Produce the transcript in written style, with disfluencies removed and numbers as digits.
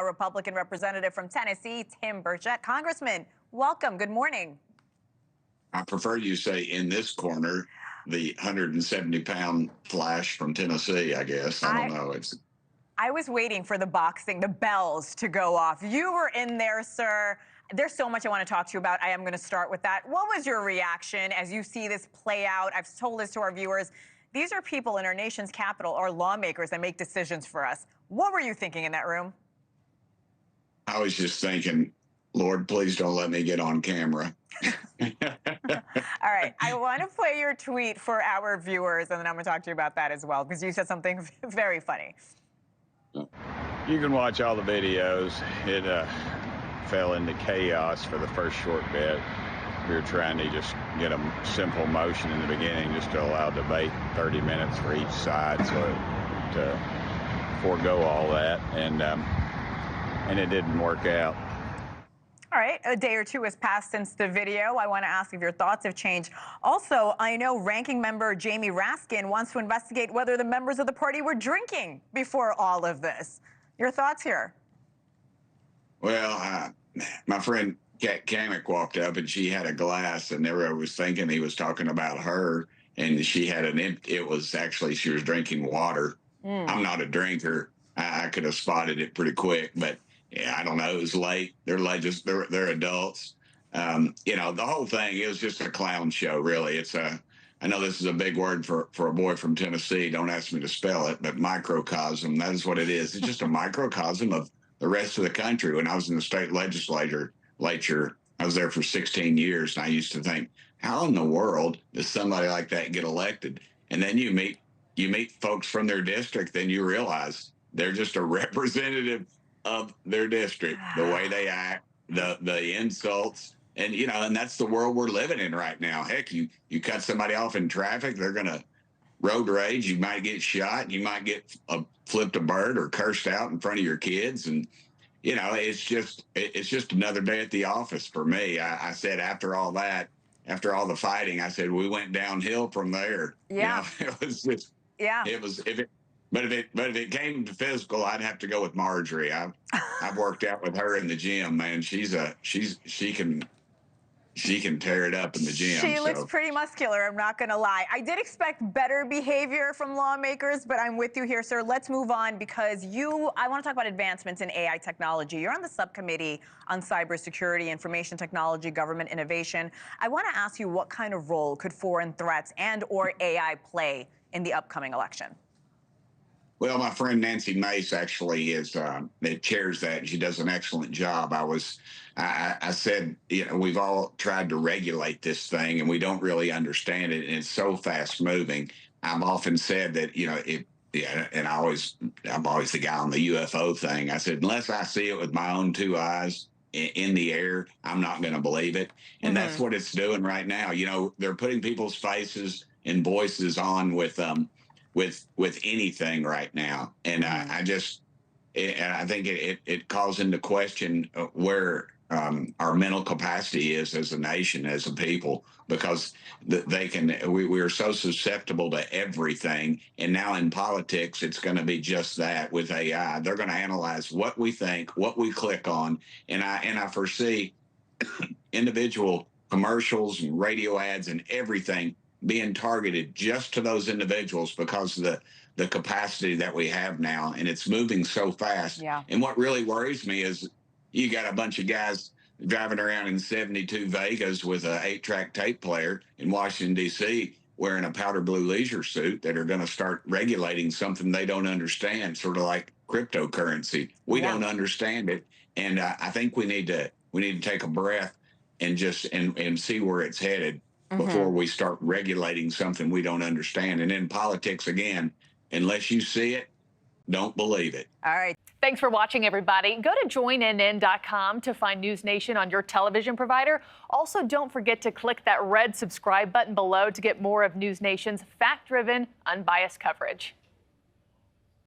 Republican representative from Tennessee, Tim Burchett. Congressman, welcome. Good morning. I prefer you say in this corner, the 170-pound Flash from Tennessee, I guess. I don't know. I was waiting for the boxing, the bells to go off. You were in there, sir. There's so much I want to talk to you about. I am going to start with that. What was your reaction as you see this play out? I've told this to our viewers. These are people in our nation's capital, or lawmakers that make decisions for us. What were you thinking in that room? I was just thinking, Lord, please don't let me get on camera. All right. I want to play your tweet for our viewers, and then I'm going to talk to you about that as well, because you said something very funny. You can watch all the videos. It fell into chaos for the first short bit. We were trying to just get a simple motion in the beginning just to allow debate 30 minutes for each side, so to forego all that, and it didn't work out. All right, a day or two has passed since the video. I want to ask if your thoughts have changed. Also, I know Ranking Member Jamie Raskin wants to investigate whether the members of the party were drinking before all of this. Your thoughts here? Well, my friend Kat Kamek walked up and she had a glass, and everyone was thinking he was talking about her, and she had it was actually, she was drinking water. I'm not a drinker. I could have spotted it pretty quick, but yeah, I don't know. It was late. They're adults. You know, the whole thing, it was just a clown show, really. I know this is a big word for a boy from Tennessee. Don't ask me to spell it, but microcosm, that is what it is. It's just a microcosm of the rest of the country. When I was in the state legislature, I was there for 16 years, and I used to think, how in the world does somebody like that get elected? And then you meet folks from their district, then you realize they're just a representative of their district, the way they act, the insults, and and that's the world we're living in right now. Heck, you cut somebody off in traffic, they're gonna road rage. You might get shot. You might get flipped a bird or cursed out in front of your kids, and it's just another day at the office for me. I said after all the fighting, I said we went downhill from there. Yeah, it was just But if it came to physical, I'd have to go with Marjorie. I've worked out with her in the gym, man. She can tear it up in the gym. She looks pretty muscular, I'm not going to lie. I did expect better behavior from lawmakers, but I'm with you here, sir. Let's move on, because I want to talk about advancements in AI technology. You're on the subcommittee on cybersecurity, information technology, government innovation. I want to ask you, what kind of role could foreign threats and/or AI play in the upcoming election? Well, my friend Nancy Mace actually that chairs that, and she does an excellent job. I said, we've all tried to regulate this thing, and we don't really understand it, and it's so fast moving. I've often said that, and I'm always the guy on the UFO thing. I said, unless I see it with my own two eyes in the air, I'm not going to believe it. And that's what it's doing right now. They're putting people's faces and voices on with anything right now, and I think it calls into question where our mental capacity is as a nation, as a people, because we are so susceptible to everything. And now in politics, it's going to be just that with AI. They're going to analyze what we think, what we click on, and I foresee individual commercials and radio ads and everything being targeted just to those individuals because of the capacity that we have now, and it's moving so fast. Yeah. And what really worries me is you got a bunch of guys driving around in 72 Vegas with a 8-track tape player in Washington, D.C., wearing a powder blue leisure suit that are going to start regulating something they don't understand, sort of like cryptocurrency. We don't understand it, and I think we need to take a breath and see where it's headed before we start regulating something we don't understand. And in politics, again, unless you see it, don't believe it. All right. Thanks for watching, everybody. Go to joinnn.com to find NewsNation on your television provider. Also, don't forget to click that red subscribe button below to get more of NewsNation's fact-driven, unbiased coverage.